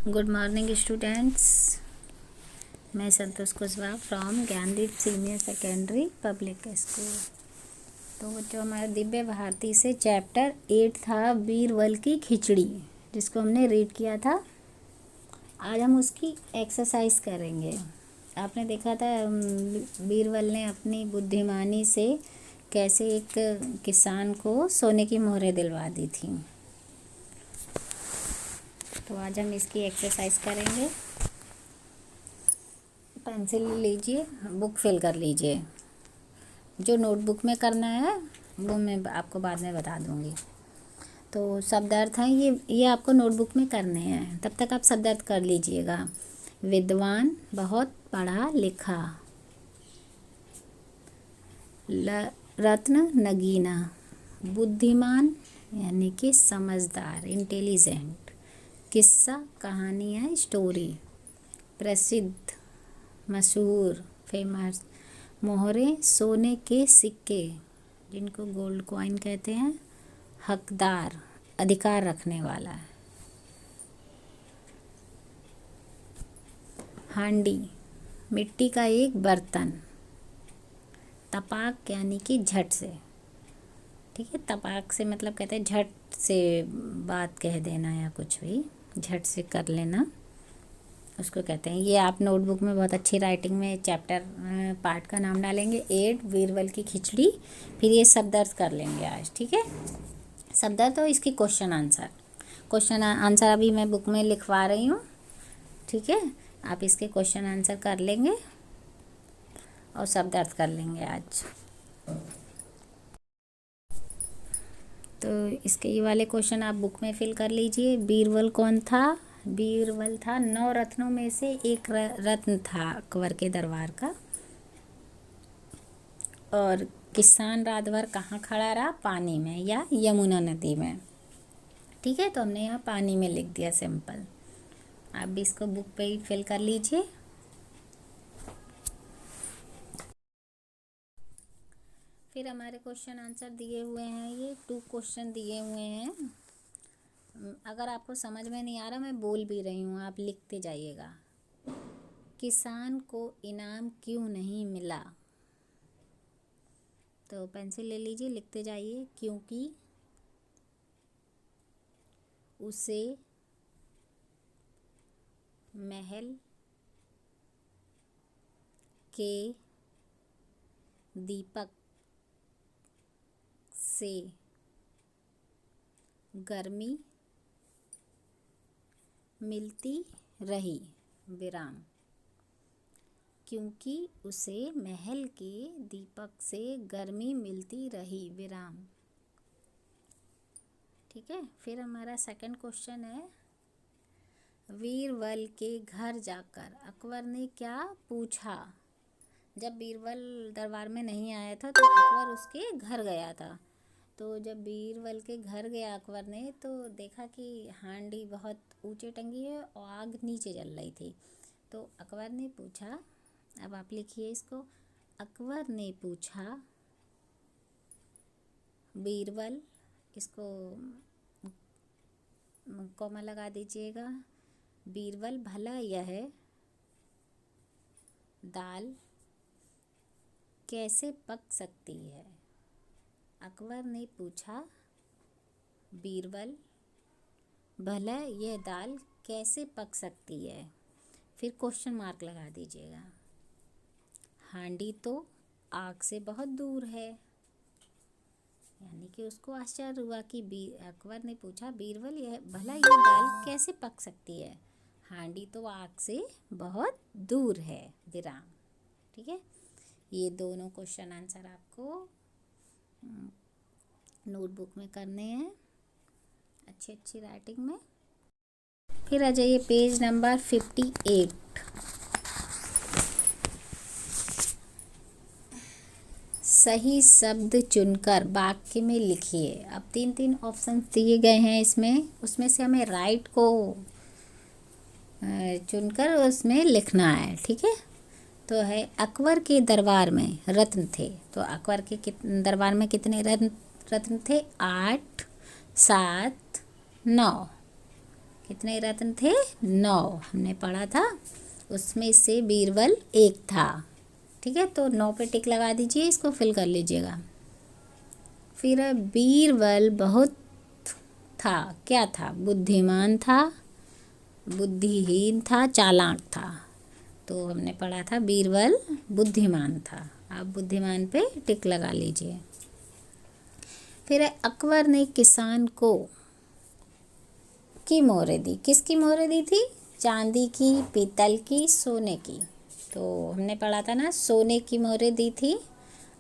Good morning students. मैं Santosh Kushwaha from Gyandeep senior secondary public school. तो जो हमारा दिव्य भारती से चैप्टर 8 था बीरबल की खिचड़ी, जिसको हमने रीड किया था। आज हम उसकी एक्सरसाइज करेंगे। आपने देखा था बीरबल ने अपनी बुद्धिमानी से कैसे एक किसान को सोने की मोहरें दिलवा दी थी। तो आज हम इसकी एक्सरसाइज करेंगे। पेंसिल लीजिए, बुक फिल कर लीजिए। जो नोटबुक में करना है वो मैं आपको बाद में बता दूंगी। तो शब्दार्थ हैं ये आपको नोटबुक में करने हैं। तब तक आप शब्दार्थ कर लीजिएगा। विद्वान, बहुत पढ़ा लिखा। रत्न, नगीना। बुद्धिमान यानी कि समझदार, इंटेलिजेंट। किस्सा, कहानी है, स्टोरी। प्रसिद्ध, मशहूर, फेमस। मोहरे, सोने के सिक्के जिनको गोल्ड कॉइन कहते हैं। हकदार, अधिकार रखने वाला। हांडी, मिट्टी का एक बर्तन। तपाक यानी कि झट से, ठीक है। तपाक से मतलब कहते हैं झट से बात कह देना या कुछ भी झट से कर लेना, उसको कहते हैं। ये आप नोटबुक में बहुत अच्छी राइटिंग में चैप्टर पार्ट का नाम डालेंगे 8 बीरबल की खिचड़ी। फिर ये शब्दार्थ कर लेंगे आज, ठीक है। शब्दार्थ और इसकी क्वेश्चन आंसर अभी मैं बुक में लिखवा रही हूँ, ठीक है। आप इसके क्वेश्चन आंसर कर लेंगे और शब्दार्थ कर लेंगे आज। तो इसके ये वाले क्वेश्चन आप बुक में फिल कर लीजिए। बीरबल कौन था? बीरबल था 9 रत्नों में से एक रत्न था अकबर के दरबार का। और किसान रात भर कहाँ खड़ा रहा? पानी में या यमुना नदी में, ठीक है। तो हमने यहाँ पानी में लिख दिया, सिंपल। आप भी इसको बुक पे ही फिल कर लीजिए। फिर हमारे क्वेश्चन आंसर दिए हुए हैं, ये 2 क्वेश्चन दिए हुए हैं। अगर आपको समझ में नहीं आ रहा, मैं बोल भी रही हूँ, आप लिखते जाइएगा। किसान को इनाम क्यों नहीं मिला? तो पेंसिल ले लीजिए, लिखते जाइए। क्योंकि उसे महल के दीपक से गर्मी मिलती रही, विराम। क्योंकि उसे महल के दीपक से गर्मी मिलती रही, विराम, ठीक है। फिर हमारा सेकंड क्वेश्चन है, बीरबल के घर जाकर अकबर ने क्या पूछा? जब बीरबल दरबार में नहीं आया था तो अकबर उसके घर गया था। तो जब बीरबल के घर गया अकबर ने, तो देखा कि हांडी बहुत ऊंचे टंगी है और आग नीचे जल रही थी। तो अकबर ने पूछा, अब आप लिखिए इसको। अकबर ने पूछा, बीरबल, इसको कॉमा लगा दीजिएगा। बीरबल, भला यह दाल कैसे पक सकती है? अकबर ने पूछा, बीरबल, भला यह दाल कैसे पक सकती है? फिर क्वेश्चन मार्क लगा दीजिएगा। हांडी तो आग से बहुत दूर है, यानी कि उसको आश्चर्य हुआ कि अकबर ने पूछा, बीरबल, भला यह दाल कैसे पक सकती है? हांडी तो आग से बहुत दूर है, विराम, ठीक है। ये दोनों क्वेश्चन आंसर आपको नोटबुक में करने हैं, अच्छी राइटिंग में। फिर आ जाइए पेज नंबर 58। सही शब्द चुनकर वाक्य में लिखिए। अब 3 ऑप्शन दिए गए हैं इसमें, उसमें से हमें राइट को चुनकर उसमें लिखना है, ठीक है। तो है, अकबर के दरबार में रत्न थे। तो अकबर के दरबार में कितने रत्न थे? 8, 7, 9। कितने रत्न थे? 9 हमने पढ़ा था, उसमें से बीरबल एक था। ठीक है, तो 9 पे टिक लगा दीजिए, इसको फिल कर लीजिएगा। फिर बीरबल बहुत था, क्या था? बुद्धिमान था, बुद्धिहीन था, चालाक था। तो हमने पढ़ा था बीरबल बुद्धिमान था। आप बुद्धिमान पे टिक लगा लीजिए। फिर अकबर ने किसान को की मोहरें दी। किसकी मोहरें दी थी? चांदी की, पीतल की, सोने की। तो हमने पढ़ा था ना, सोने की मोहरें दी थी।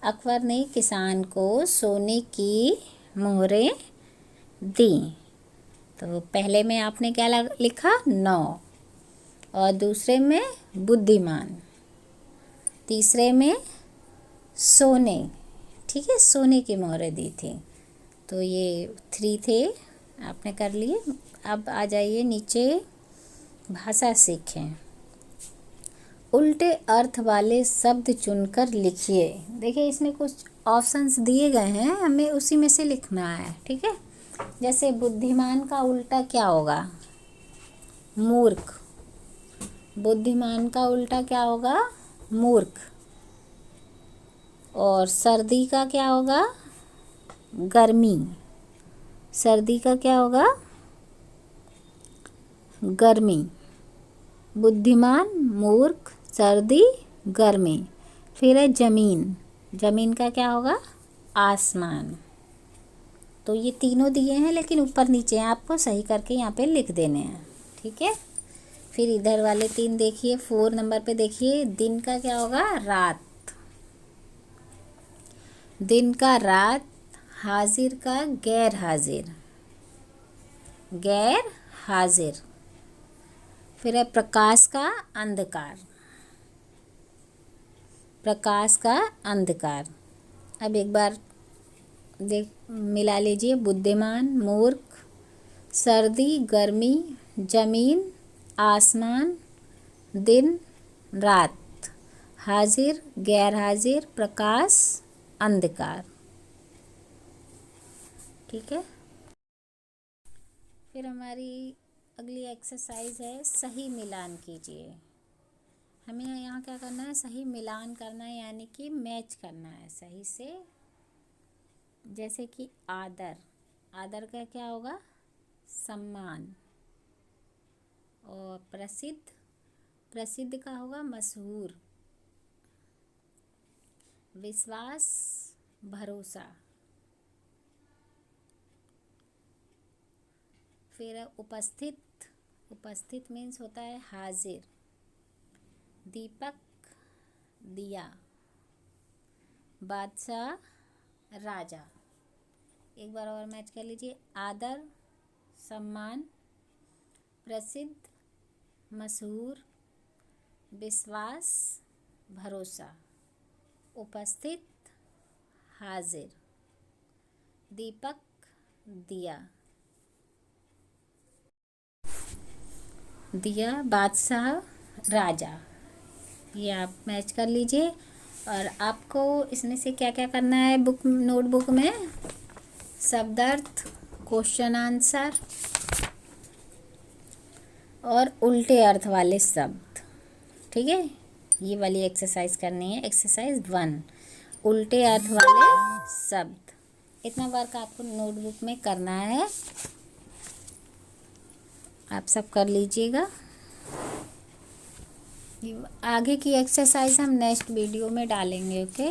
अकबर ने किसान को सोने की मोहरें दी। तो पहले में आपने क्या लिखा? 9, और दूसरे में बुद्धिमान, तीसरे में सोने। ठीक है, सोने की मोहरें दी थी। तो ये 3 थे, आपने कर लिए। अब आ जाइए नीचे, भाषा सीखें। उल्टे अर्थ वाले शब्द चुनकर लिखिए। देखिए इसमें कुछ ऑप्शंस दिए गए हैं, हमें उसी में से लिखना है। ठीक है, जैसे बुद्धिमान का उल्टा क्या होगा? मूर्ख। बुद्धिमान का उल्टा क्या होगा? मूर्ख। और सर्दी का क्या होगा? गर्मी। सर्दी का क्या होगा? गर्मी। बुद्धिमान, मूर्ख, सर्दी, गर्मी। फिर है जमीन। जमीन का क्या होगा? आसमान। तो ये तीनों दिए हैं, लेकिन ऊपर नीचे हैं, आपको सही करके यहाँ पे लिख देने हैं। ठीक है, फिर इधर वाले 3 देखिए। 4 नंबर पे देखिए, दिन का क्या होगा? रात। दिन का रात, हाजिर का गैर हाजिर, गैर हाजिर। फिर है प्रकाश का अंधकार, प्रकाश का अंधकार। अब एक बार देख मिला लीजिए, बुद्धिमान, मूर्ख, सर्दी, गर्मी, जमीन, आसमान, दिन, रात, हाजिर, गैर हाजिर, प्रकाश, अंधकार। ठीक है, फिर हमारी अगली एक्सरसाइज है, सही मिलान कीजिए। हमें यहाँ क्या करना है? सही मिलान करना है, यानी कि मैच करना है सही से। जैसे कि आदर, आदर का क्या होगा? सम्मान। और प्रसिद्ध, प्रसिद्ध का होगा मशहूर। विश्वास, भरोसा। फिर उपस्थित, उपस्थित मीन्स होता है हाजिर। दीपक, दिया। बादशाह, राजा। एक बार और मैच कर लीजिए, आदर, सम्मान, प्रसिद्ध, मशहूर, विश्वास, भरोसा, उपस्थित, हाजिर, दीपक, दिया। दिया, बादशाह, राजा। ये आप मैच कर लीजिए। और आपको इसमें से क्या क्या करना है बुक नोटबुक में? शब्दार्थ, क्वेश्चन आंसर और उल्टे अर्थ वाले शब्द। ठीक है, ये वाली एक्सरसाइज करनी है, एक्सरसाइज 1, उल्टे अर्थ वाले शब्द। इतना वर्क आपको नोटबुक में करना है, आप सब कर लीजिएगा। आगे की एक्सरसाइज हम नेक्स्ट वीडियो में डालेंगे। ओके।